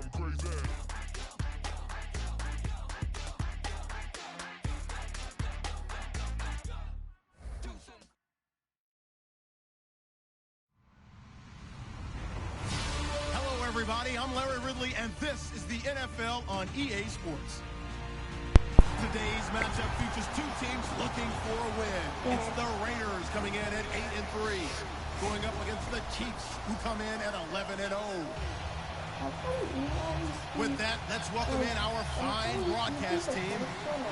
Hello, everybody. I'm Larry Ridley, and this is the NFL on EA Sports. Today's matchup features two teams looking for a win. It's the Raiders coming in at 8-3, going up against the Chiefs, who come in at 11-0. With that, let's welcome in our fine broadcast team.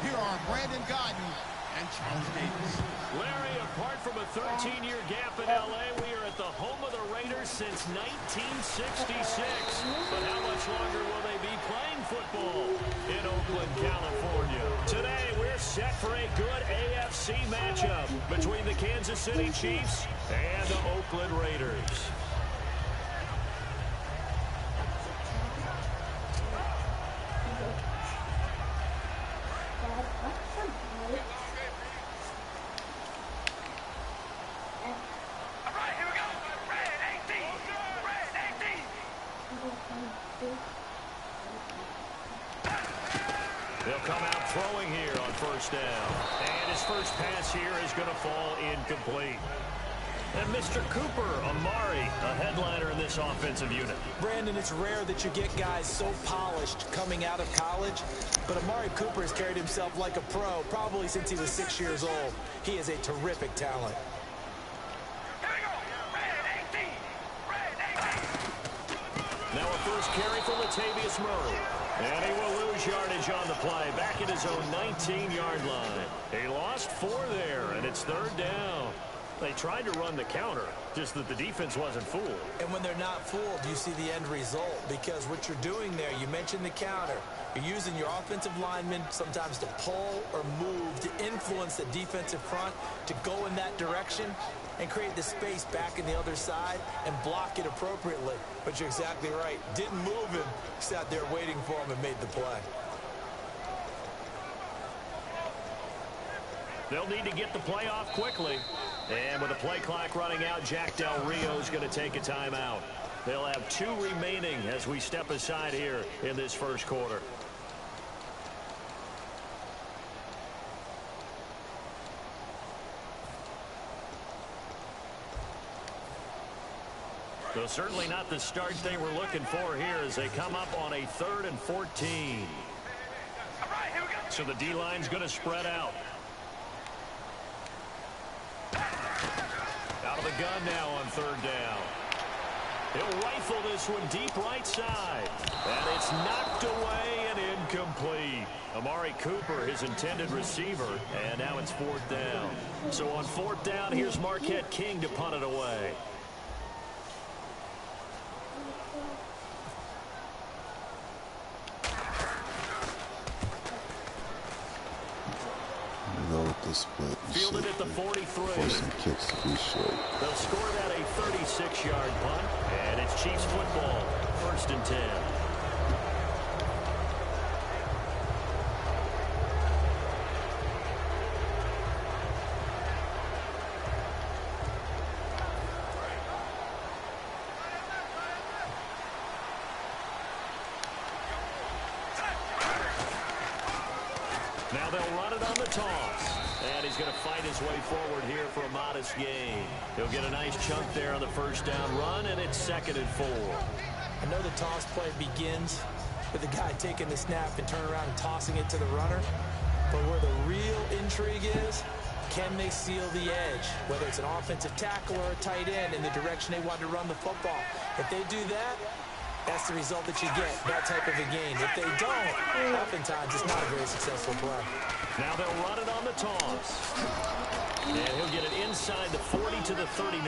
Here are Brandon Godden and Charles Davis. Larry, apart from a 13-year gap in L.A., we are at the home of the Raiders since 1966. But how much longer will they be playing football in Oakland, California? Today, we're set for a good AFC matchup between the Kansas City Chiefs and the Oakland Raiders. They'll come out throwing here on first down. And his first pass here is going to fall incomplete. And Mr. Cooper, Amari, a headliner in this offensive unit. Brandon, it's rare that you get guys so polished coming out of college, but Amari Cooper has carried himself like a pro probably since he was 6 years old. He is a terrific talent. Now a first carry for Latavius Murray. And he will lose yardage on the play, back at his own 19-yard line. He lost 4 there, and it's third down. They tried to run the counter, just that the defense wasn't fooled. And when they're not fooled, you see the end result, because what you're doing there, you mentioned the counter. You're using your offensive linemen sometimes to pull or move, to influence the defensive front, to go in that direction and create the space back in the other side and block it appropriately. But you're exactly right. Didn't move him, sat there waiting for him and made the play. They'll need to get the play off quickly. And with the play clock running out, Jack Del Rio is going to take a timeout. They'll have 2 remaining as we step aside here in this first quarter. So certainly not the start they were looking for here as they come up on a 3rd and 14. So the D-line's going to spread out. Out of the gun now on 3rd down. He'll rifle this one deep right side. And it's knocked away and incomplete. Amari Cooper, his intended receiver. And now it's 4th down. So on 4th down, here's Marquette King to punt it away. Split fielded at the 43. Force some kicks to be short. They'll score that a 36-yard punt, and it's Chiefs football, 1st and 10. Now they'll run it on the toss. And he's going to fight his way forward here for a modest gain. He'll get a nice chunk there on the first down run, and it's 2nd and 4. I know the toss play begins with the guy taking the snap and turn around and tossing it to the runner. But where the real intrigue is, can they seal the edge? Whether it's an offensive tackle or a tight end in the direction they want to run the football. If they do that, that's the result that you get, that type of a gain. If they don't, oftentimes it's not a very successful play. Now they'll run it on the toss. And he'll get it inside the 40 to the 39.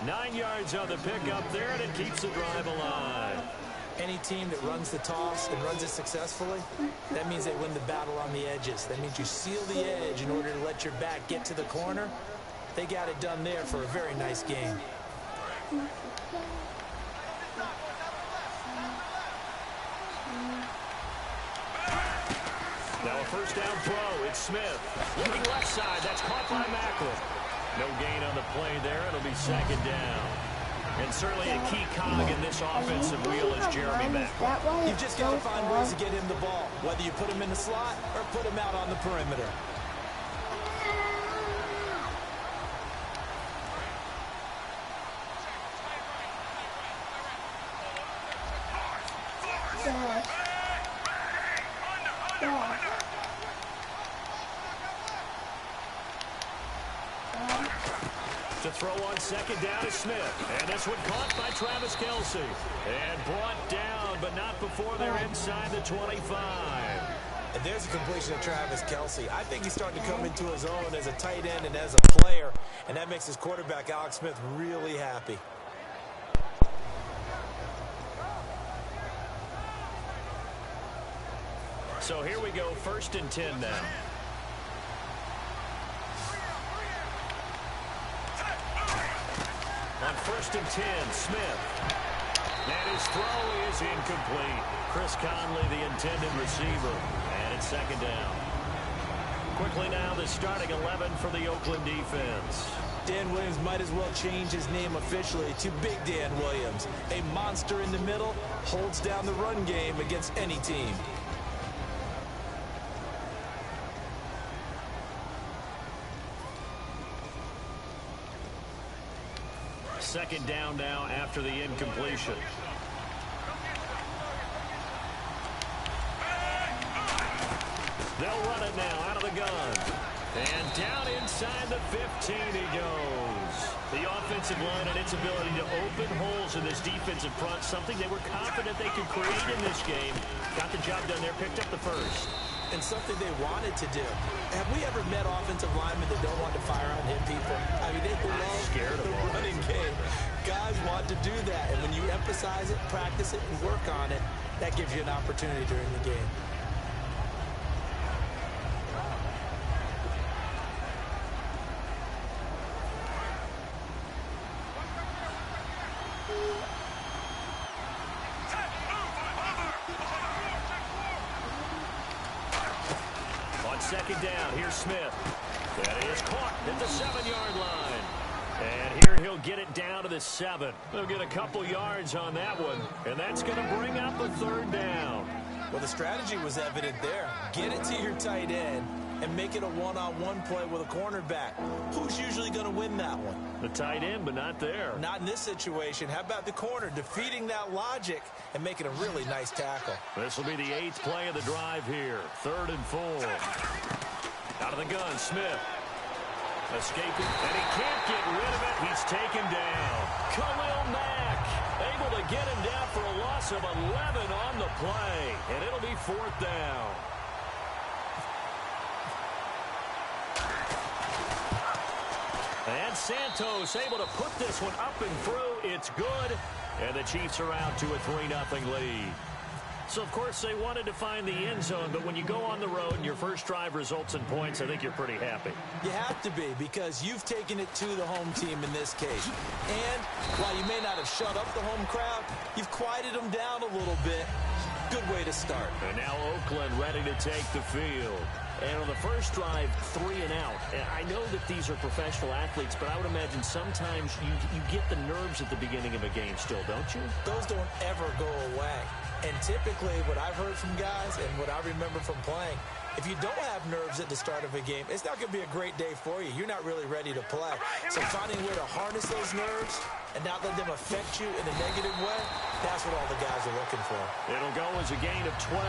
9 yards on the pickup there, and it keeps the drive alive. Any team that runs the toss and runs it successfully, that means they win the battle on the edges. That means you seal the edge in order to let your back get to the corner. They got it done there for a very nice game. Now a first down throw. It's Smith. Looking left side. That's caught by Macklin. No gain on the play there. It'll be 2nd down. And certainly a key cog in this offensive wheel is Jeremy Macklin. You've just got to find ways to get him the ball, whether you put him in the slot or put him out on the perimeter. To throw on second down is Smith. And this one caught by Travis Kelce. And brought down, but not before they're inside the 25. And there's a completion of Travis Kelce. I think he's starting to come into his own as a tight end and as a player. And that makes his quarterback, Alex Smith, really happy. So here we go, 1st and 10 now. On 1st and 10, Smith. And his throw is incomplete. Chris Conley, the intended receiver. And it's 2nd down. Quickly now, the starting 11 for the Oakland defense. Dan Williams might as well change his name officially to Big Dan Williams. A monster in the middle, holds down the run game against any team. Second down now after the incompletion. They'll run it now out of the gun. And down inside the 15 he goes. The offensive line and its ability to open holes in this defensive front, something they were confident they could create in this game. Got the job done there, picked up the first. And something they wanted to do. Have we ever met offensive linemen that don't want to fire out and hit people? I mean, they love the running game. Guys want to do that. And when you emphasize it, practice it, and work on it, that gives you an opportunity during the game. Second down, here's Smith. That is caught at the 7-yard line. And here he'll get it down to the 7. They'll get a couple yards on that one, and that's going to bring up a 3rd down. Well, the strategy was evident there. Get it to your tight end and make it a one-on-one play with a cornerback. Who's usually going to win that one? The tight end, but not there. Not in this situation. How about the corner defeating that logic and making a really nice tackle? This will be the 8th play of the drive here. 3rd and 4. Out of the gun, Smith. Escaping, and he can't get rid of it. He's taken down. Khalil Mack able to get him down for a loss of 11 on the play. And it'll be 4th down. And Santos able to put this one up and through. It's good. And the Chiefs are out to a 3-0 lead. So, of course, they wanted to find the end zone, but when you go on the road and your first drive results in points, I think you're pretty happy. You have to be, because you've taken it to the home team in this case. And while you may not have shut up the home crowd, you've quieted them down a little bit. Good way to start. And now Oakland ready to take the field. And on the first drive, 3 and out. And I know that these are professional athletes, but I would imagine sometimes you get the nerves at the beginning of a game still, don't you? Those don't ever go away. And typically what I've heard from guys and what I remember from playing, if you don't have nerves at the start of a game, it's not going to be a great day for you. You're not really ready to play. So finding a way to harness those nerves and not let them affect you in a negative way, that's what all the guys are looking for. It'll go as a gain of 12.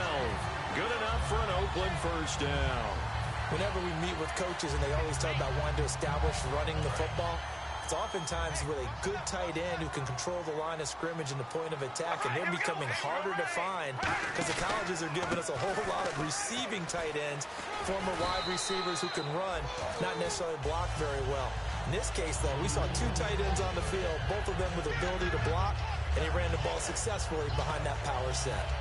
Good enough for an Oakland first down. Whenever we meet with coaches and they always talk about wanting to establish running the football, it's oftentimes with a good tight end who can control the line of scrimmage and the point of attack, and they're becoming harder to find because the colleges are giving us a whole lot of receiving tight ends, former wide receivers who can run, not necessarily block very well. In this case, though, we saw 2 tight ends on the field, both of them with the ability to block, and he ran the ball successfully behind that power set.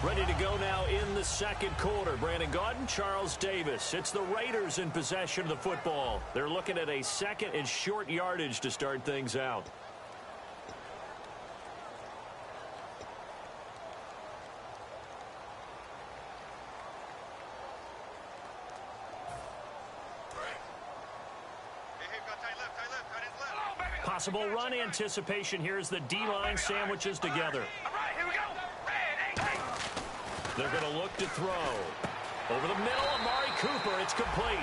Ready to go now in the second quarter. Brandon Gaudin, Charles Davis. It's the Raiders in possession of the football. They're looking at a 2nd and short yardage to start things out. possible run anticipation here as the D-line sandwiches together. All right, here we go. They're going to look to throw. Over the middle, Amari Cooper. It's complete.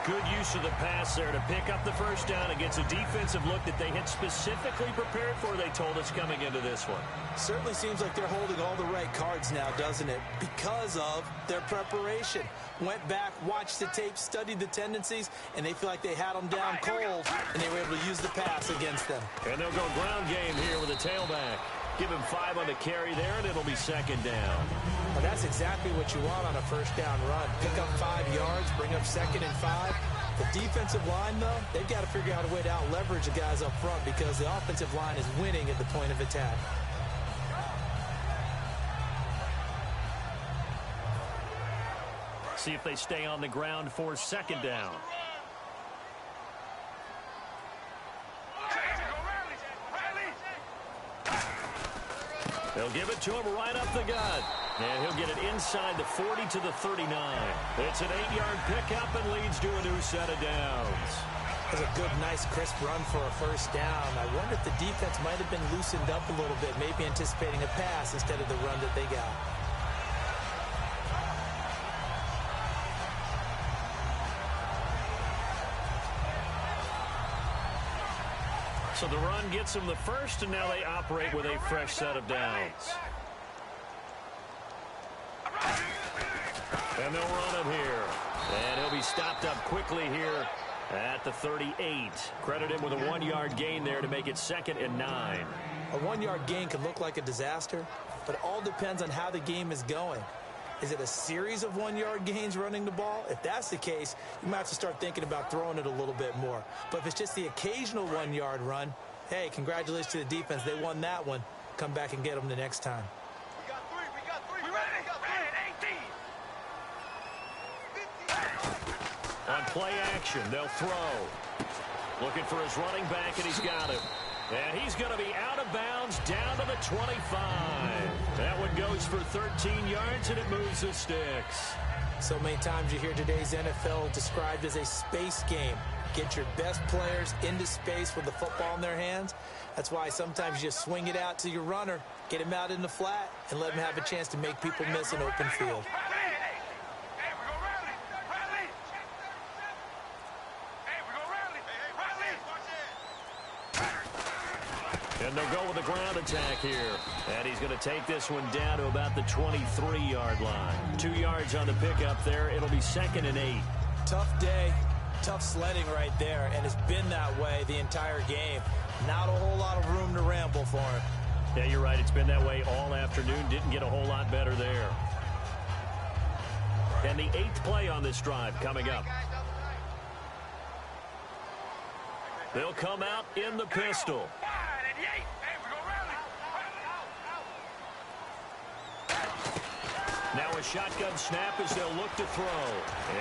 Good use of the pass there to pick up the first down. It gets a defensive look that they had specifically prepared for, they told us, coming into this one. Certainly seems like they're holding all the right cards now, doesn't it? Because of their preparation. Went back, watched the tape, studied the tendencies, and they feel like they had them down cold, and they were able to use the pass against them. And they'll go ground game here with a tailback. Give him 5 on the carry there, and it'll be second down. Well, that's exactly what you want on a first down run. Pick up 5 yards, bring up 2nd and 5. The defensive line, though, they've got to figure out a way to out-leverage the guys up front because the offensive line is winning at the point of attack. See if they stay on the ground for second down. They'll give it to him right up the gut. And he'll get it inside the 40 to the 39. It's an 8-yard pickup and leads to a new set of downs. That's a good, nice, crisp run for a first down. I wonder if the defense might have been loosened up a little bit, maybe anticipating a pass instead of the run that they got. So the run gets them the first, and now they operate with a fresh set of downs. And they'll run him here. And he'll be stopped up quickly here at the 38. Credit him with a 1-yard gain there to make it 2nd and 9. A 1-yard gain can look like a disaster, but it all depends on how the game is going. Is it a series of 1-yard gains running the ball? If that's the case, you might have to start thinking about throwing it a little bit more. But if it's just the occasional 1-yard run, hey, congratulations to the defense. They won that one. Come back and get them the next time. We got 3. We ready? Ready, 18. On play action, they'll throw. Looking for his running back, and he's got him. And he's going to be out of bounds down to the 25. That one goes for 13 yards, and it moves the sticks. So many times you hear today's NFL described as a space game. Get your best players into space with the football in their hands. That's why sometimes you just swing it out to your runner, get him out in the flat, and let him have a chance to make people miss an open field. And they'll go with a ground attack here. And he's going to take this one down to about the 23-yard line. 2 yards on the pickup there. It'll be 2nd and 8. Tough day, tough sledding right there, and it's been that way the entire game. Not a whole lot of room to ramble for him. Yeah, you're right. It's been that way all afternoon. Didn't get a whole lot better there. And the 8th play on this drive coming up. They'll come out in the pistol. Now a shotgun snap as they'll look to throw.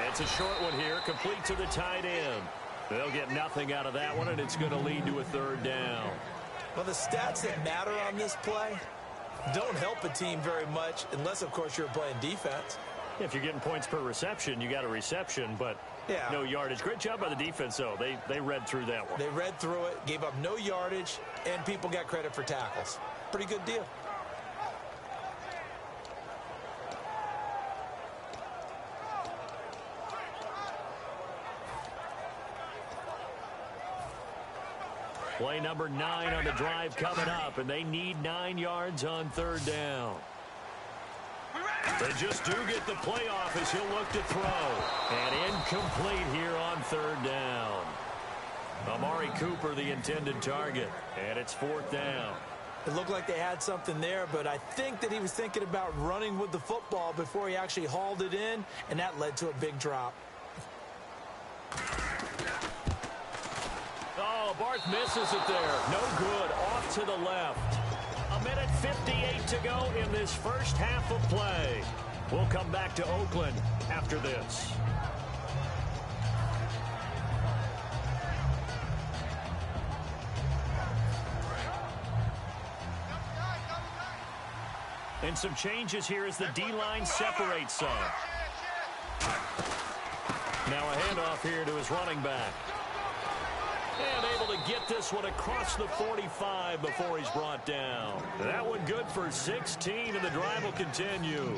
It's a short one here, complete to the tight end. They'll get nothing out of that one, and it's going to lead to a 3rd down. Well, the stats that matter on this play don't help a team very much, unless, of course, you're playing defense. If you're getting points per reception, you got a reception, but no yardage. Great job by the defense, though. They read through that one. They read through it, gave up no yardage, and people got credit for tackles. Pretty good deal. Play number 9 on the drive coming up, and they need 9 yards on 3rd down. They just do get the playoff as he'll look to throw. And incomplete here on 3rd down. Amari Cooper, the intended target, and it's 4th down. It looked like they had something there, but I think that he was thinking about running with the football before he actually hauled it in, and that led to a big drop. Oh, Barth misses it there. No good. Off to the left. 1:58 to go in this first half of play. We'll come back to Oakland after this. And some changes here as the D-line separates some. Now a handoff here to his running back. And able to get this one across the 45 before he's brought down. That one good for 16, and the drive will continue.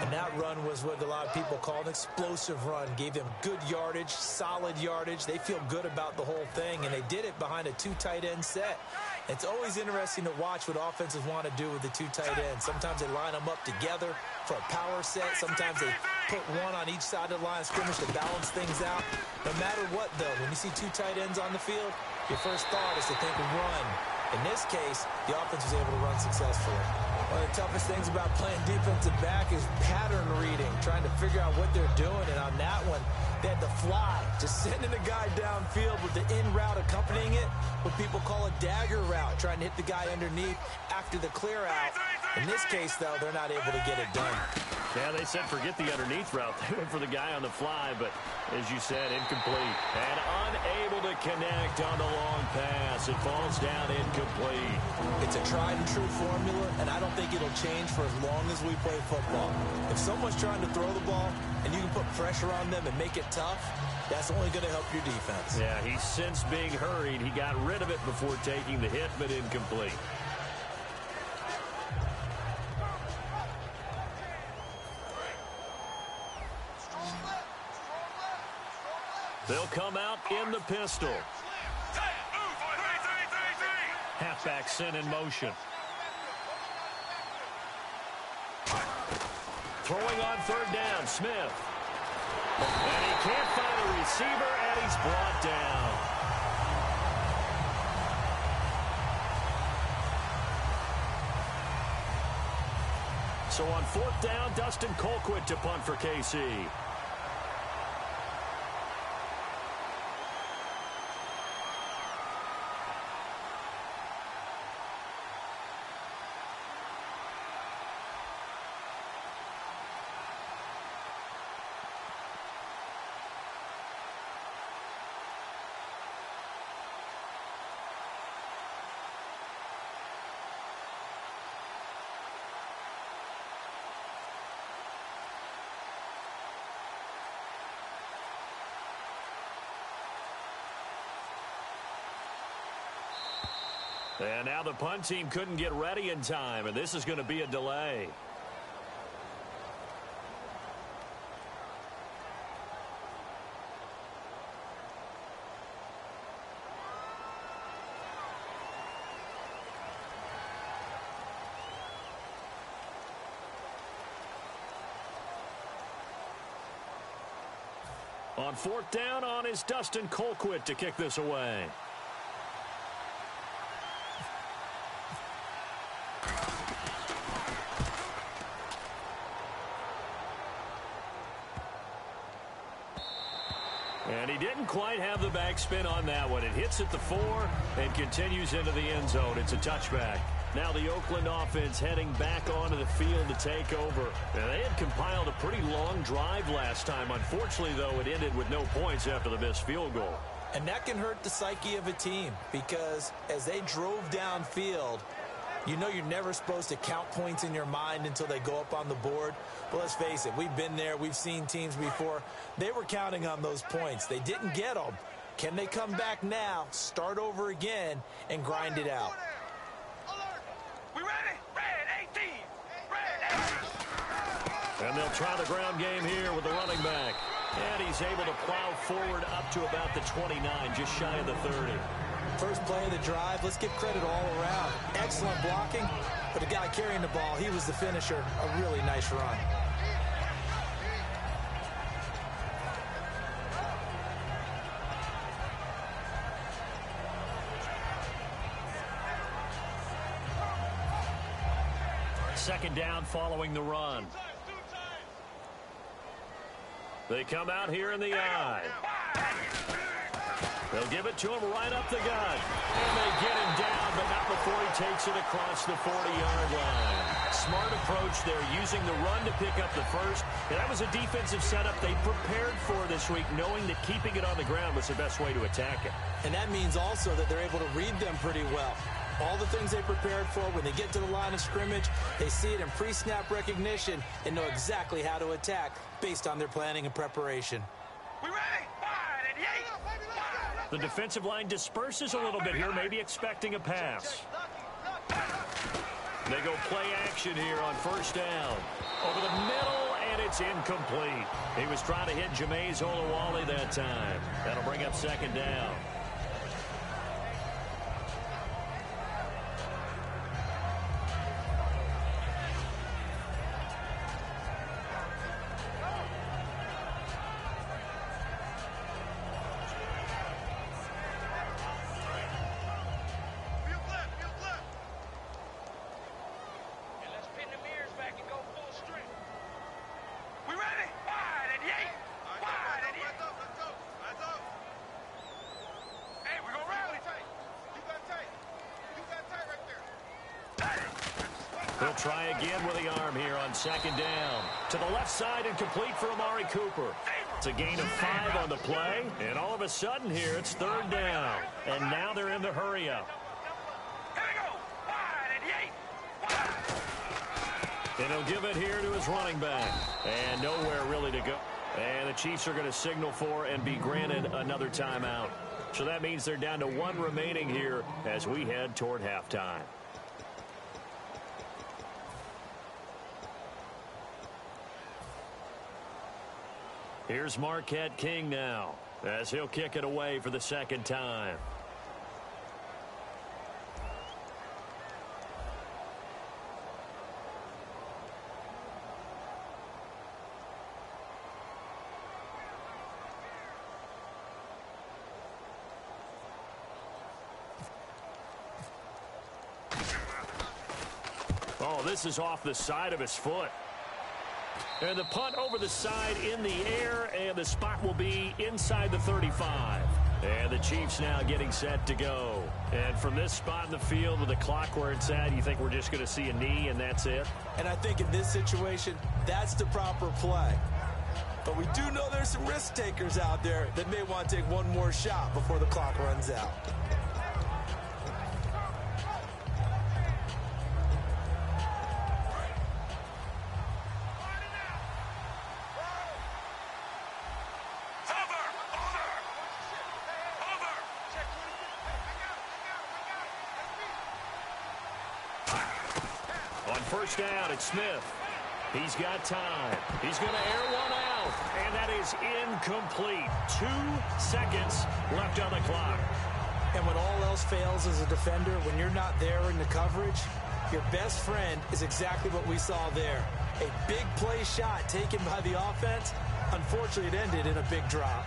And that run was what a lot of people call an explosive run. Gave them good yardage, solid yardage. They feel good about the whole thing, and they did it behind a two tight end set. It's always interesting to watch what offenses want to do with the two tight ends. Sometimes they line them up together for a power set. Sometimes they put one on each side of the line of scrimmage to balance things out. No matter what, though, when you see two tight ends on the field, your first thought is to think run. In this case, the offense was able to run successfully. One of the toughest things about playing defensive back is pattern reading, trying to figure out what they're doing. And on that one, they had to fly, just sending the guy downfield with the in route accompanying it, what people call a dagger route, trying to hit the guy underneath after the clear out. In this case, though, they're not able to get it done. Yeah, they said forget the underneath route. They went for the guy on the fly, but as you said, incomplete. And unable to connect on the long pass. It falls down incomplete. It's a tried and true formula, and I don't think it'll change for as long as we play football. If someone's trying to throw the ball and you can put pressure on them and make it tough, that's only going to help your defense. Yeah, he's since being hurried. He got rid of it before taking the hit, but incomplete. They'll come out in the pistol. Halfback sent in motion. Throwing on third down, Smith. And he can't find a receiver, and he's brought down. So on fourth down, Dustin Colquitt to punt for KC. And now the punt team couldn't get ready in time, and this is going to be a delay. On fourth down, on is Dustin Colquitt to kick this away. And he didn't quite have the backspin on that one. It hits at the 4 and continues into the end zone. It's a touchback. Now the Oakland offense heading back onto the field to take over. Now they had compiled a pretty long drive last time. Unfortunately, though, it ended with no points after the missed field goal. And that can hurt the psyche of a team because as they drove downfield, you know you're never supposed to count points in your mind until they go up on the board. But let's face it, we've been there. We've seen teams before. They were counting on those points. They didn't get them. Can they come back now, start over again, and grind it out? We ready? Red 18. Red 18. And they'll try the ground game here with the running back. And he's able to plow forward up to about the 29, just shy of the 30. First play of the drive, let's give credit all around. Excellent blocking, but the guy carrying the ball, he was the finisher. A really nice run. Second down following the run. They come out here in the eye. They'll give it to him right up the gut. And they get him down, but not before he takes it across the 40-yard line. Smart approach there, using the run to pick up the first. And that was a defensive setup they prepared for this week, knowing that keeping it on the ground was the best way to attack it. And that means also that they're able to read them pretty well. All the things they prepared for, when they get to the line of scrimmage, they see it in pre-snap recognition and know exactly how to attack based on their planning and preparation. We ready? Wide and yay. The defensive line disperses a little bit here, maybe expecting a pass. They go play action here on first down. Over the middle, and it's incomplete. He was trying to hit Jameis Olawale that time. That'll bring up second down. He'll try again with the arm here on second down. To the left side and complete for Amari Cooper. It's a gain of 5 on the play. And all of a sudden here, it's third down. And now they're in the hurry-up. And he'll give it here to his running back. And nowhere really to go. And the Chiefs are going to signal for and be granted another timeout. So that means they're down to 1 remaining here as we head toward halftime. Here's Marquette King now as he'll kick it away for the second time. Oh, this is off the side of his foot. And the punt over the side in the air, and the spot will be inside the 35. And the Chiefs now getting set to go. And from this spot in the field with the clock where it's at, you think we're just going to see a knee and that's it? And I think in this situation, that's the proper play. But we do know there's some risk takers out there that may want to take one more shot before the clock runs out. First down, it's Smith. He's got time. He's going to air one out, and that is incomplete. 2 seconds left on the clock. And when all else fails as a defender, when you're not there in the coverage, your best friend is exactly what we saw there. A big play shot taken by the offense. Unfortunately, it ended in a big drop.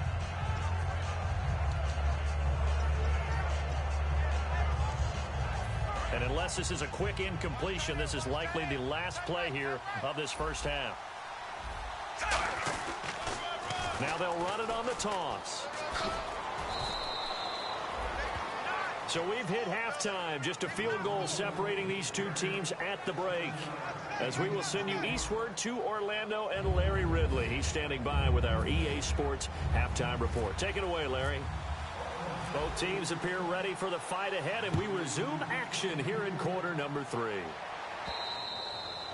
And unless this is a quick incompletion, this is likely the last play here of this first half. Now they'll run it on the toss. So we've hit halftime. Just a field goal separating these two teams at the break. As we will send you eastward to Orlando and Larry Ridley. He's standing by with our EA Sports halftime report. Take it away, Larry. Both teams appear ready for the fight ahead, and we resume action here in quarter number 3.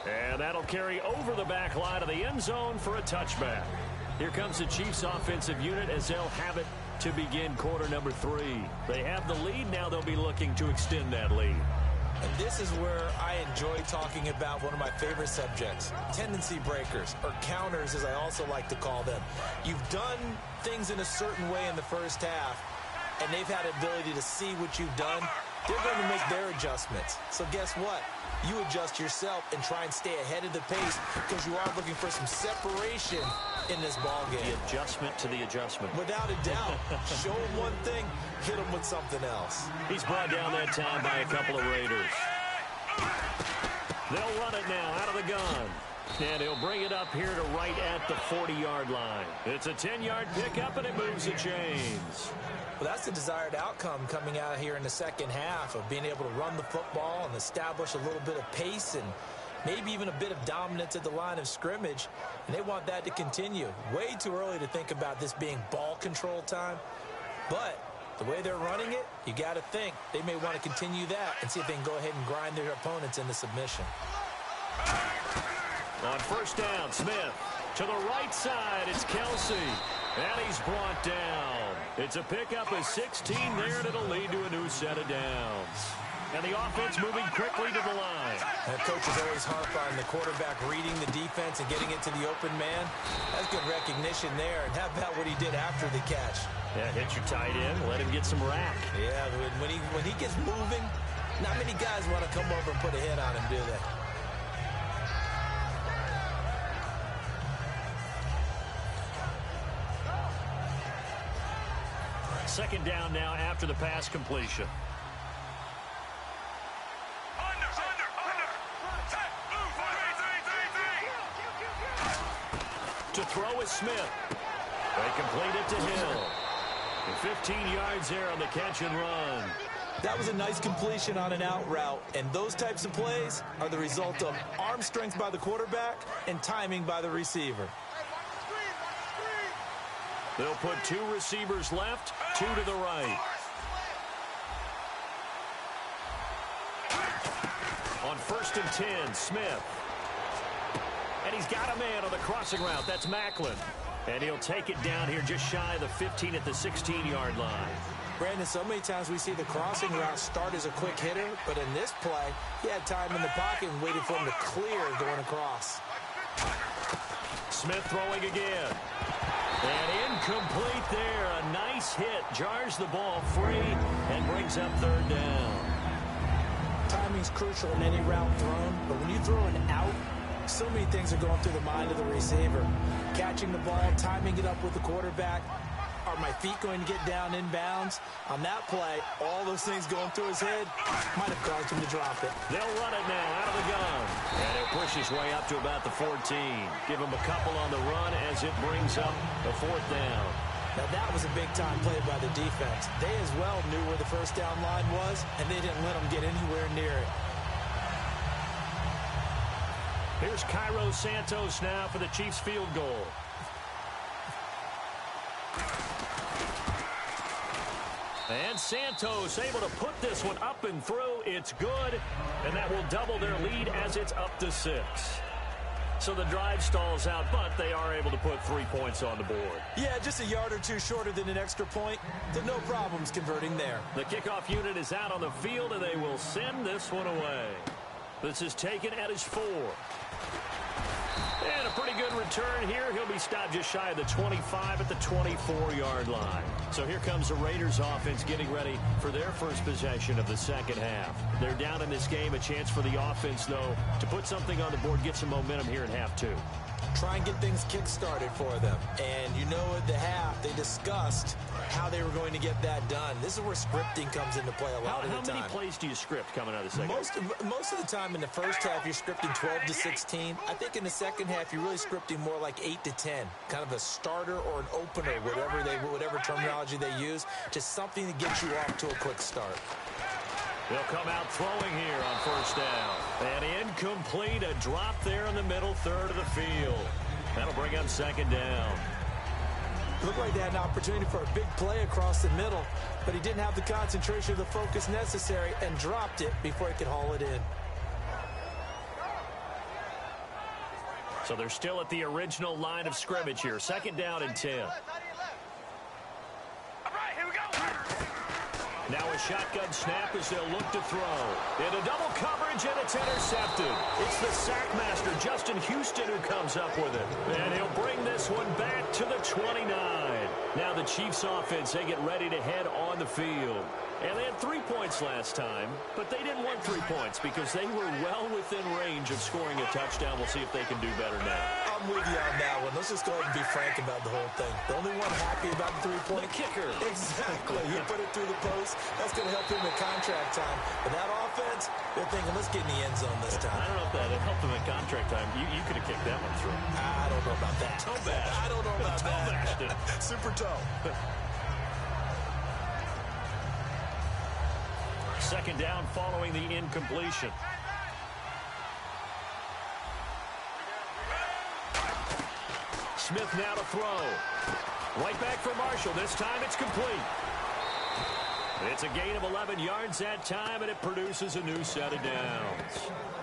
And that'll carry over the back line of the end zone for a touchback. Here comes the Chiefs offensive unit as they'll have it to begin quarter number 3. They have the lead. Now they'll be looking to extend that lead. And this is where I enjoy talking about one of my favorite subjects, tendency breakers, or counters as I also like to call them. You've done things in a certain way in the first half, and they've had the ability to see what you've done. They're going to make their adjustments. So guess what? You adjust yourself and try and stay ahead of the pace because you are looking for some separation in this ball game. The adjustment to the adjustment. Without a doubt. Show them one thing, hit them with something else. He's brought down that time by a couple of Raiders. They'll run it now out of the gun. And he'll bring it up here to right at the 40-yard line. It's a 10-yard pickup, and it moves the chains. Well, that's the desired outcome coming out here in the second half of being able to run the football and establish a little bit of pace and maybe even a bit of dominance at the line of scrimmage. And they want that to continue. Way too early to think about this being ball control time. But the way they're running it, you got to think they may want to continue that and see if they can go ahead and grind their opponents into submission. On first down, Smith to the right side. It's Kelsey. And he's brought down. It's a pickup of 16 there, and it'll lead to a new set of downs. And the offense moving quickly to the line. That coach is always harp on the quarterback reading the defense and getting it to the open man. That's good recognition there. And how about what he did after the catch? Yeah, hit your tight end, let him get some rack. Yeah, when he gets moving, not many guys want to come over and put a hit on him, do they? Second down now after the pass completion. To throw is Smith. They complete it to Hill. And 15 yards there on the catch and run. That was a nice completion on an out route, and those types of plays are the result of arm strength by the quarterback and timing by the receiver. They'll put 2 receivers left, 2 to the right. On 1st and 10, Smith. And he's got a man on the crossing route. That's Macklin. And he'll take it down here just shy of the 15 at the 16-yard line. Brandon, so many times we see the crossing route start as a quick hitter, but in this play, he had time in the pocket and waited for him to clear going across. Smith throwing again. And incomplete there. A nice hit. Jars the ball free and brings up 3rd down. Timing's crucial in any route thrown, but when you throw an out, so many things are going through the mind of the receiver. Catching the ball, timing it up with the quarterback. Are my feet going to get down inbounds? On that play, all those things going through his head might have caused him to drop it. They'll run it now out of the gun. And he'll push his way up to about the 14. Give him a couple on the run as it brings up the 4th down. Now that was a big-time play by the defense. They as well knew where the first down line was, and they didn't let them get anywhere near it. Here's Cairo Santos now for the Chiefs field goal. And Santos able to put this one up and through. It's good, and that will double their lead as it's up to 6. So the drive stalls out, but they are able to put 3 points on the board. Yeah, just a yard or two shorter than an extra point. So no problems converting there. The kickoff unit is out on the field, and they will send this one away. This is taken at his 4. And a pretty good return here. He'll be stopped just shy of the 25 at the 24-yard line. So here comes the Raiders offense getting ready for their first possession of the second half. They're down in this game. A chance for the offense, though, to put something on the board, get some momentum here in half 2. Try and get things kick-started for them. And you know at the half, they discussed how they were going to get that done. This is where scripting comes into play a lot of the time. How many plays do you script coming out of the second half? Most of the time in the first half, you're scripting 12 to 16. I think in the second half, you're really scripting more like 8 to 10. Kind of a starter or an opener, whatever terminology they use. Just something to get you off to a quick start. They'll come out throwing here on 1st down. And incomplete, a drop there in the middle 3rd of the field. That'll bring up 2nd down. Looked like they had an opportunity for a big play across the middle, but he didn't have the concentration or the focus necessary and dropped it before he could haul it in. So they're still at the original line of scrimmage here. 2nd down and 10. Now a shotgun snap as they'll look to throw. Into double coverage, and it's intercepted. It's the sack master, Justin Houston, who comes up with it. And he'll bring this one back to the 29. Now the Chiefs offense, they get ready to head on the field. And they had 3 points last time, but they didn't want 3 points because they were well within range of scoring a touchdown. We'll see if they can do better now. I'm with you on that one. Let's just go ahead and be frank about the whole thing. The only one happy about the 3-point kicker. Exactly. You put it through the post. That's going to help him in contract time. But that offense, they're thinking, let's get in the end zone this time. I don't know if that helped him in contract time. You could have kicked that one through. I don't know about that. Toe bash. I don't know about toe bashed it. Super toe. 2nd down following the incompletion. Smith now to throw. Right back for Marshall. This time it's complete. It's a gain of 11 yards that time, and it produces a new set of downs.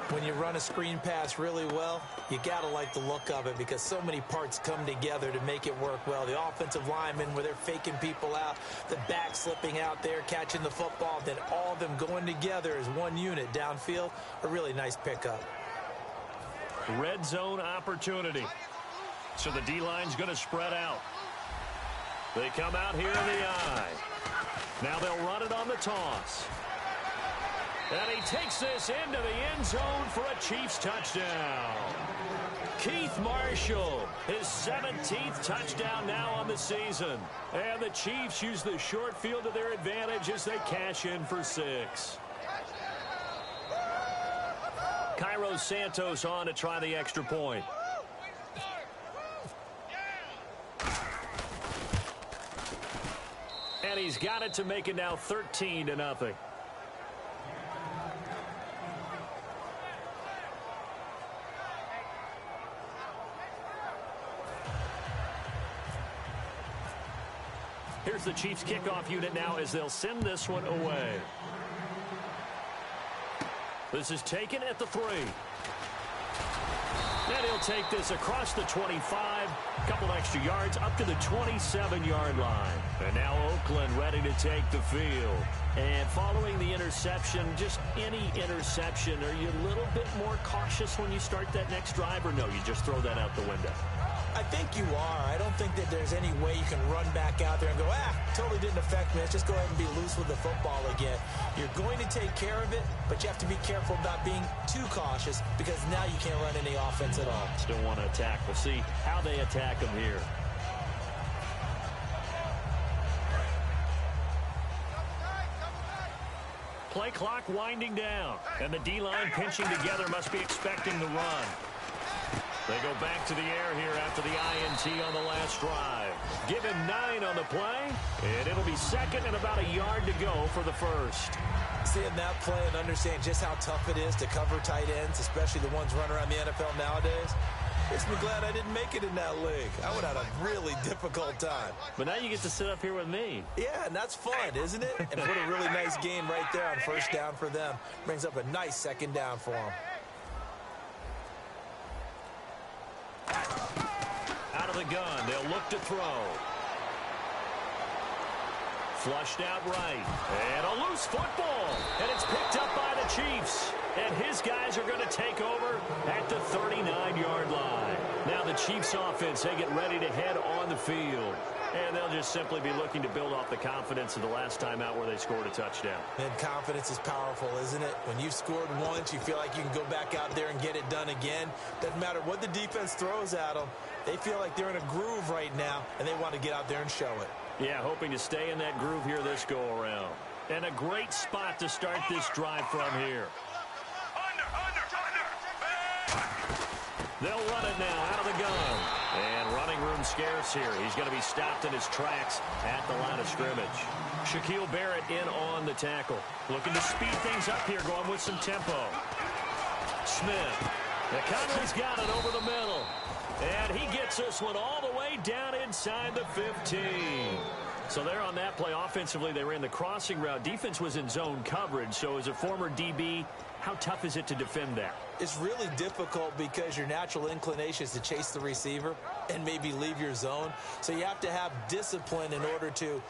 When you run a screen pass really well, you got to like the look of it because so many parts come together to make it work well. The offensive linemen, where they're faking people out, the back slipping out there, catching the football, then all of them going together as one unit downfield. A really nice pickup. Red zone opportunity. So the D-line's going to spread out. They come out here in the eye. Now they'll run it on the toss. And he takes this into the end zone for a Chiefs touchdown. Keith Marshall, his 17th touchdown now on the season. And the Chiefs use the short field to their advantage as they cash in for 6. Cairo Santos on to try the extra point. And he's got it to make it now 13-0. Here's the Chiefs kickoff unit now as they'll send this one away. This is taken at the 3. And he'll take this across the 25, a couple extra yards up to the 27-yard line. And now Oakland ready to take the field. And following the interception, just any interception, are you a little bit more cautious when you start that next drive, or no, you just throw that out the window? I think you are. I don't think that there's any way you can run back out there and go, totally didn't affect me. Let's just go ahead and be loose with the football again. You're going to take care of it, but you have to be careful about being too cautious because now you can't run any offense at all. Still want to attack. We'll see how they attack them here. Play clock winding down, and the D-line pinching together must be expecting the run. They go back to the air here after the INT on the last drive. Give him 9 on the play, and it'll be second and about a yard to go for the first. Seeing that play and understanding just how tough it is to cover tight ends, especially the ones running around the NFL nowadays, makes me glad I didn't make it in that league. I would have had a really difficult time. But now you get to sit up here with me. Yeah, and that's fun, isn't it? And put a really nice game right there on first down for them. Brings up a nice second down for them. Out of the gun, they'll look to throw. Flushed out right. And a loose football. And it's picked up by the Chiefs. And his guys are going to take over at the 39-yard line. Now the Chiefs offense, they get ready to head on the field. And they'll just simply be looking to build off the confidence of the last time out where they scored a touchdown. And confidence is powerful, isn't it? When you've scored once, you feel like you can go back out there and get it done again. Doesn't matter what the defense throws at them. They feel like they're in a groove right now, and they want to get out there and show it. Yeah, hoping to stay in that groove here this go-around. And a great spot to start this drive from here. They'll run it now out of the gun. And running room scarce here. He's going to be stopped in his tracks at the line of scrimmage. Shaquille Barrett in on the tackle. Looking to speed things up here, going with some tempo. Smith. McConnell's got it over the middle. And he gets this one all the way down inside the 15. So there on that play, offensively, they ran the crossing route. Defense was in zone coverage. So as a former DB, how tough is it to defend that? It's really difficult because your natural inclination is to chase the receiver and maybe leave your zone. So you have to have discipline in order to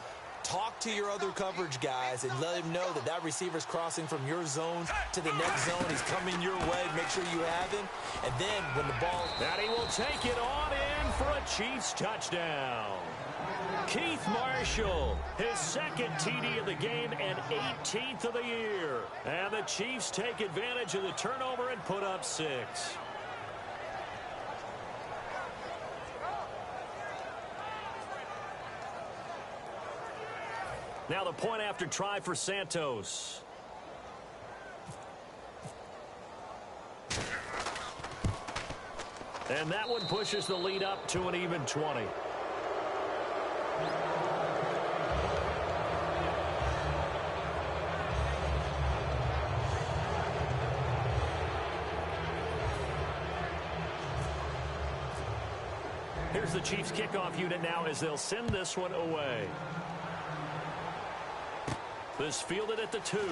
talk to your other coverage guys and let him know that that receiver's crossing from your zone to the next zone. He's coming your way. Make sure you have him. And then when the ball... And he will take it on in for a Chiefs touchdown. Keith Marshall, his second TD of the game and 18th of the year. And the Chiefs take advantage of the turnover and put up 6. Now the point after try for Santos. And that one pushes the lead up to an even 20. Here's the Chiefs kickoff unit now as they'll send this one away. This fielded at the 2. And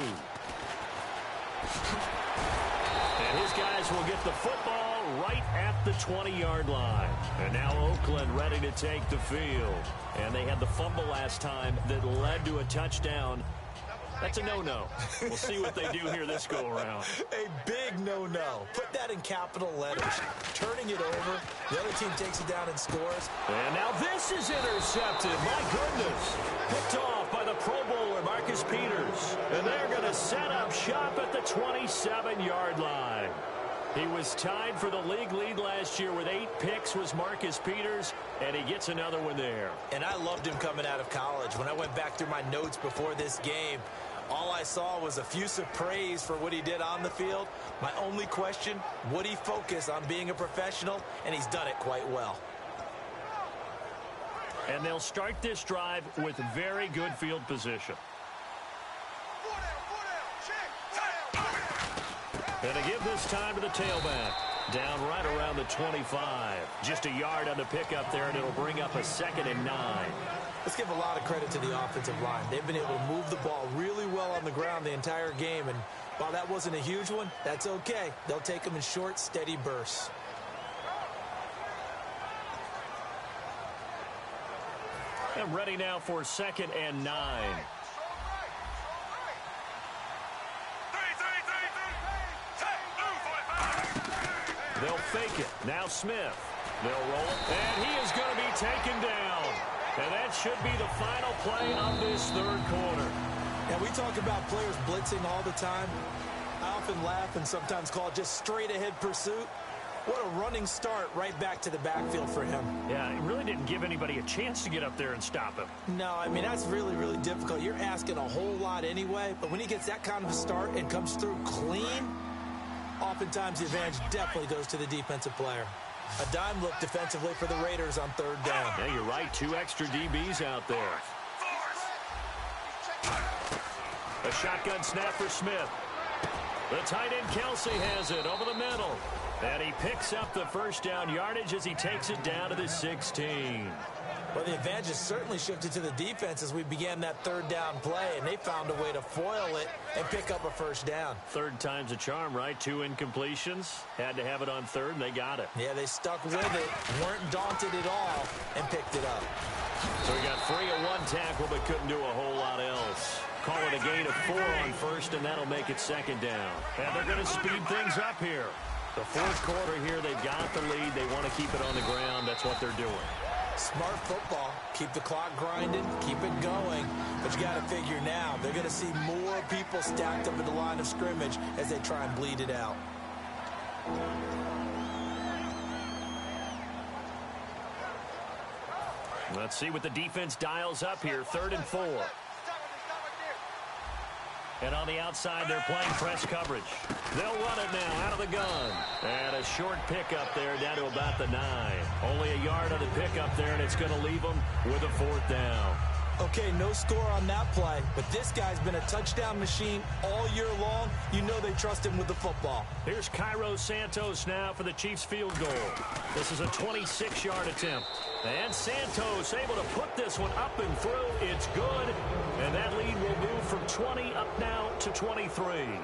his guys will get the football right at the 20-yard line. And now Oakland ready to take the field. And they had the fumble last time that led to a touchdown. That's a no-no. We'll see what they do here this go-around. A big no-no. Put that in capital letters. Turning it over. The other team takes it down and scores. And now this is intercepted. My goodness. Picked off by the Pro Bowler, Marcus Peters. And they're going to set up shop at the 27-yard line. He was tied for the league lead last year with 8 picks was Marcus Peters, and he gets another one there. And I loved him coming out of college. When I went back through my notes before this game, all I saw was effusive praise for what he did on the field. My only question, would he focus on being a professional? And he's done it quite well. And they'll start this drive with very good field position. And to give this time to the tailback. Down right around the 25. Just a yard on the pickup there, and it'll bring up a 2nd and 9. Let's give a lot of credit to the offensive line. They've been able to move the ball really well on the ground the entire game. And while that wasn't a huge one, that's okay. They'll take them in short, steady bursts. And ready now for 2nd and 9. They'll fake it. Now Smith. They'll roll it. And he is going to be taken down. And that should be the final play of this 3rd quarter. And we talk about players blitzing all the time. I often laugh and sometimes call it just straight-ahead pursuit. What a running start right back to the backfield for him. Yeah, it really didn't give anybody a chance to get up there and stop him. No, I mean, that's really, really difficult. You're asking a whole lot anyway. But when he gets that kind of a start and comes through clean, oftentimes the advantage definitely goes to the defensive player. A dime look defensively for the Raiders on 3rd down. Yeah, you're right. 2 extra DBs out there. A shotgun snap for Smith. The tight end Kelsey has it over the middle. And he picks up the 1st down yardage as he takes it down to the 16. Well, the advantage has certainly shifted to the defense as we began that 3rd down play, and they found a way to foil it and pick up a 1st down. 3rd time's a charm, right? 2 incompletions. Had to have it on 3rd, and they got it. Yeah, they stuck with it, weren't daunted at all, and picked it up. So he got free of 1 tackle, but couldn't do a whole lot else. Call it a gain of 4 on 1st, and that'll make it 2nd down. And they're going to speed things up here. The 4th quarter here, they've got the lead. They want to keep it on the ground. That's what they're doing. Smart football. Keep the clock grinding, keep it going. But you got to figure now, they're going to see more people stacked up at the line of scrimmage as they try and bleed it out. Let's see what the defense dials up here. 3rd and 4. And on the outside, they're playing press coverage. They'll run it now out of the gun. And a short pickup there down to about the 9. Only a yard on the pickup there, and it's going to leave them with a 4th down. Okay, no score on that play, but this guy's been a touchdown machine all year long. You know they trust him with the football. Here's Cairo Santos now for the Chiefs field goal. This is a 26-yard attempt. And Santos able to put this one up and through. It's good. And that lead will move from 20 up now to 23.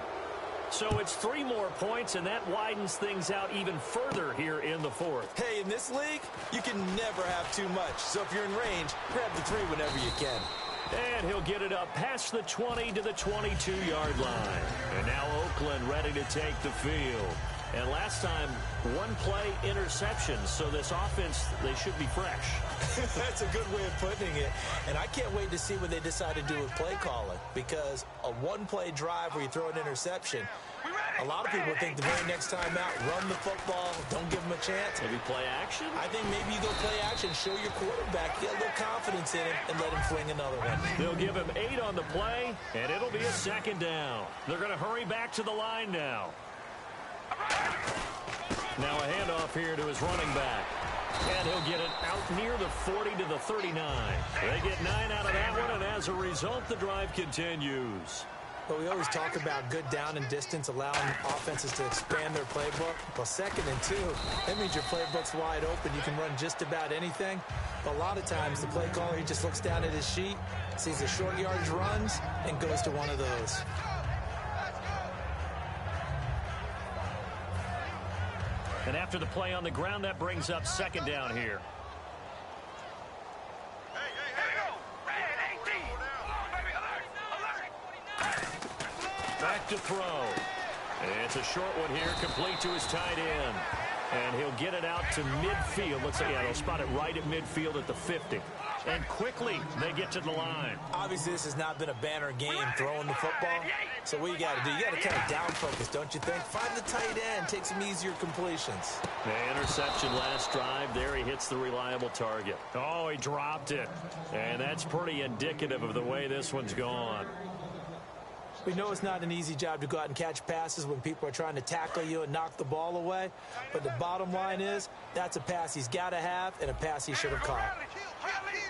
So it's 3 more points, and that widens things out even further here in the 4th. Hey, in this league, you can never have too much. So if you're in range, grab the 3 whenever you can. And he'll get it up past the 20 to the 22-yard line. And now Oakland ready to take the field. And last time, 1 play interception. So this offense, they should be fresh. That's a good way of putting it. And I can't wait to see what they decide to do with play calling. Because a 1-play drive where you throw an interception, a lot of people think the very next time out, run the football, don't give them a chance. Maybe play action? I think maybe you go play action, show your quarterback, get a little confidence in him, and let him fling another one. They'll give him 8 on the play, and it'll be a 2nd down. They're going to hurry back to the line now. Now a handoff here to his running back. And he'll get it out near the 40 to the 39. They get 9 out of that one, and as a result, the drive continues. Well, we always talk about good down and distance, allowing offenses to expand their playbook. Well, 2nd and 2, that means your playbook's wide open. You can run just about anything. But a lot of times, the play caller, he just looks down at his sheet, sees the short yardage runs, and goes to one of those. And after the play on the ground, that brings up second down here. Back to throw. It's a short one here, complete to his tight end. And he'll get it out to midfield. Looks like, yeah, they'll spot it right at midfield at the 50. And quickly, they get to the line. Obviously, this has not been a banner game throwing the football. So what you got to do, you got to kind of down focus, don't you think? Find the tight end, take some easier completions. The interception last drive. There he hits the reliable target. Oh, he dropped it. And that's pretty indicative of the way this one's gone. We know it's not an easy job to go out and catch passes when people are trying to tackle you and knock the ball away. But the bottom line is, that's a pass he's got to have and a pass he should have caught.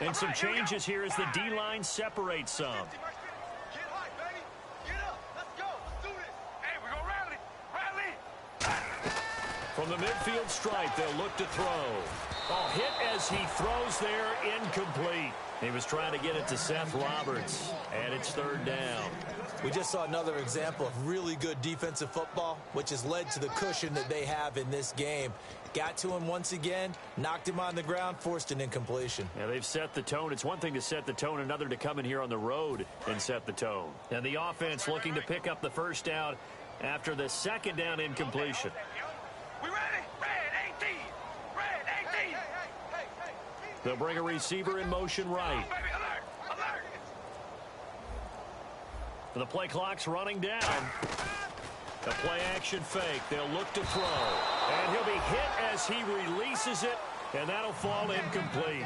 And some changes here as the D-line separates some. From the midfield stripe, they'll look to throw. Oh, hit as he throws there, incomplete. He was trying to get it to Seth Roberts, and it's third down. We just saw another example of really good defensive football, which has led to the cushion that they have in this game. Got to him once again, knocked him on the ground, forced an incompletion. Yeah, they've set the tone. It's one thing to set the tone, another to come in here on the road and set the tone. And the offense looking to pick up the first down after the second down incompletion. We ready? Red 18. Red 18. They'll bring a receiver in motion right. The play clock's running down. The play action fake. They'll look to throw. And he'll be hit as he releases it, and that'll fall incomplete.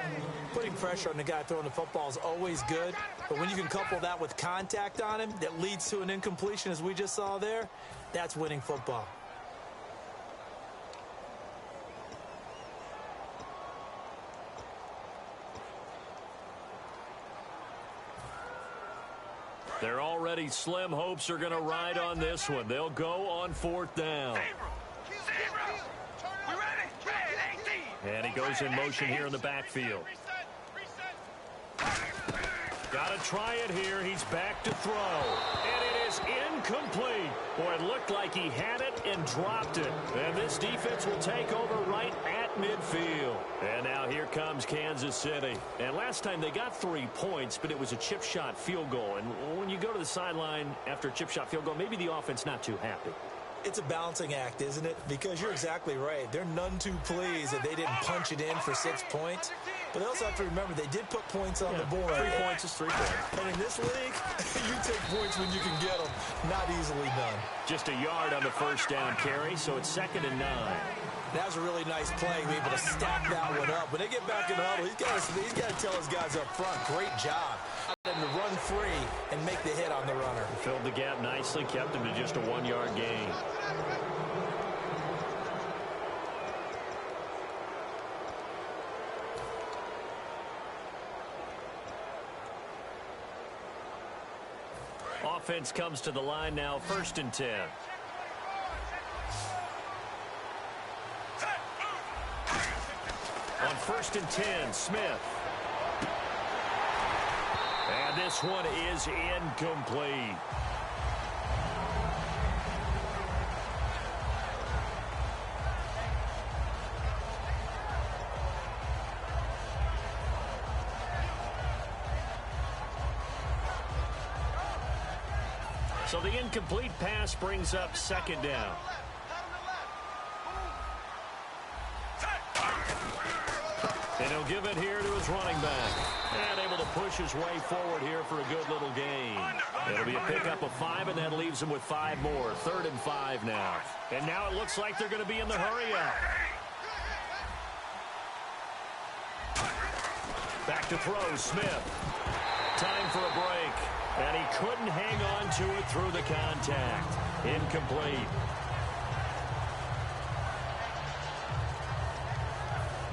Putting pressure on the guy throwing the football is always good, but when you can couple that with contact on him that leads to an incompletion, as we just saw there, that's winning football. They're already slim hopes are going to ride on this one. They'll go on fourth down. And he goes in motion here in the backfield. Got to try it here. He's back to throw. And it is incomplete. Boy, it looked like he had it and dropped it. And this defense will take over right at midfield. And now here comes Kansas City. And last time they got 3 points, but it was a chip shot field goal. And when you go to the sideline after a chip shot field goal, maybe the offense not too happy. It's a balancing act, isn't it? Because you're exactly right. They're none too pleased that they didn't punch it in for 6 points. But they also have to remember they did put points on the board. 3 points is 3 points. And in this league, you take points when you can get them. Not easily done. Just a yard on the first down carry, so it's 2nd and 9. That was a really nice play. Be able to stack that one up. When they get back in the huddle, he's got to tell his guys up front, great job. Them to run free and make the hit on the runner. Filled the gap nicely, kept him to just a 1-yard gain. Offense comes to the line now, 1st and 10. On 1st and 10, Smith. And this one is incomplete. So the incomplete pass brings up 2nd down. And he'll give it here to his running back. And able to push his way forward here for a good little gain. It'll be a pickup of 5, and that leaves him with 5 more. 3rd and 5 now. And now it looks like they're going to be in the hurry-up. Back to throw, Smith. Time for a break. And he couldn't hang on to it through the contact. Incomplete.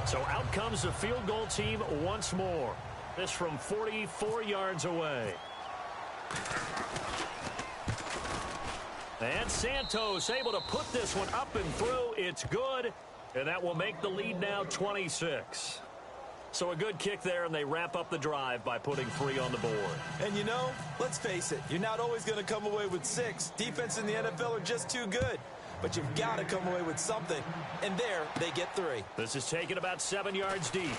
So out comes the field goal team once more. This from 44 yards away. And Santos able to put this one up and through. It's good. And that will make the lead now 26. So a good kick there, and they wrap up the drive by putting 3 on the board. And you know, let's face it, you're not always going to come away with 6. Defense in the NFL are just too good. But you've got to come away with something. And there, they get 3. This is taken about 7 yards deep.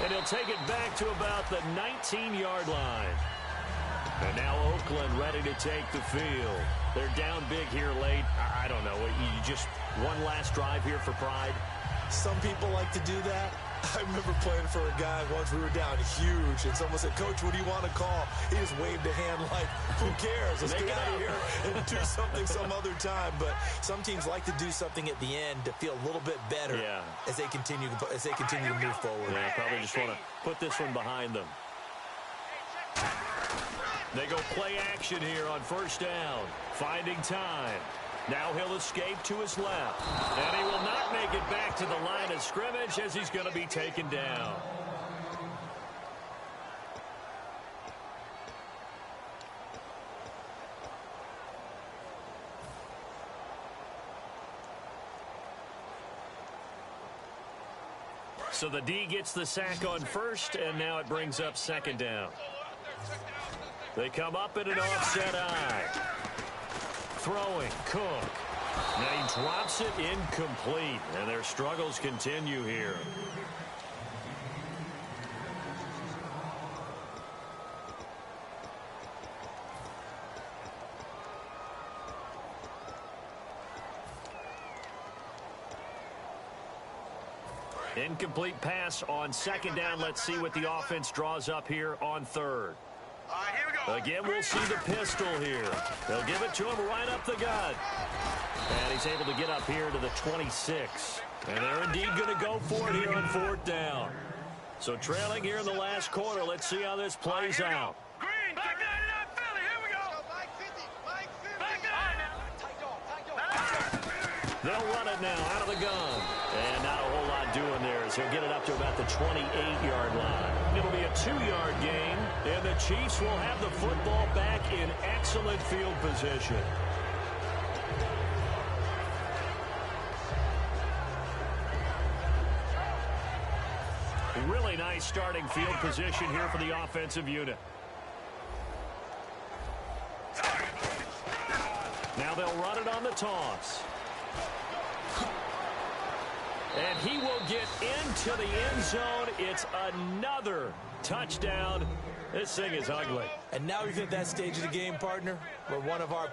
And he'll take it back to about the 19-yard line. And now Oakland ready to take the field. They're down big here late. I don't know. You just one last drive here for pride? Some people like to do that. I remember playing for a guy once. We were down huge, and someone said, "Coach, what do you want to call?" He just waved a hand like, "Who cares? Let's get out of here and do something some other time." But some teams like to do something at the end to feel a little bit better as they continue to move forward. Yeah, probably just want to put this one behind them. They go play action here on first down, finding time. Now he'll escape to his left. And he will not make it back to the line of scrimmage as he's going to be taken down. So the D gets the sack on first, and now it brings up second down. They come up in an offset eye. Throwing, Cook. Now he drops it incomplete, and their struggles continue here. Incomplete pass on second down. Let's see what the offense draws up here on third. Here we go. Again, we'll see the pistol here. They'll give it to him right up the gut. And he's able to get up here to the 26. And they're indeed going to go for it here on fourth down. So trailing here in the last quarter. Let's see how this plays out. Green, back line it up, Philly. Here we go. Back line. They'll run it now out of the gun. And not a whole lot doing there as he'll get it up to about the 28-yard line. It'll be a 2-yard gain, and the Chiefs will have the football back in excellent field position. Really nice starting field position here for the offensive unit. Now they'll run it on the toss. And he will get into the end zone. It's another touchdown. This thing is ugly. And now we've hit that stage of the game, partner, where one of our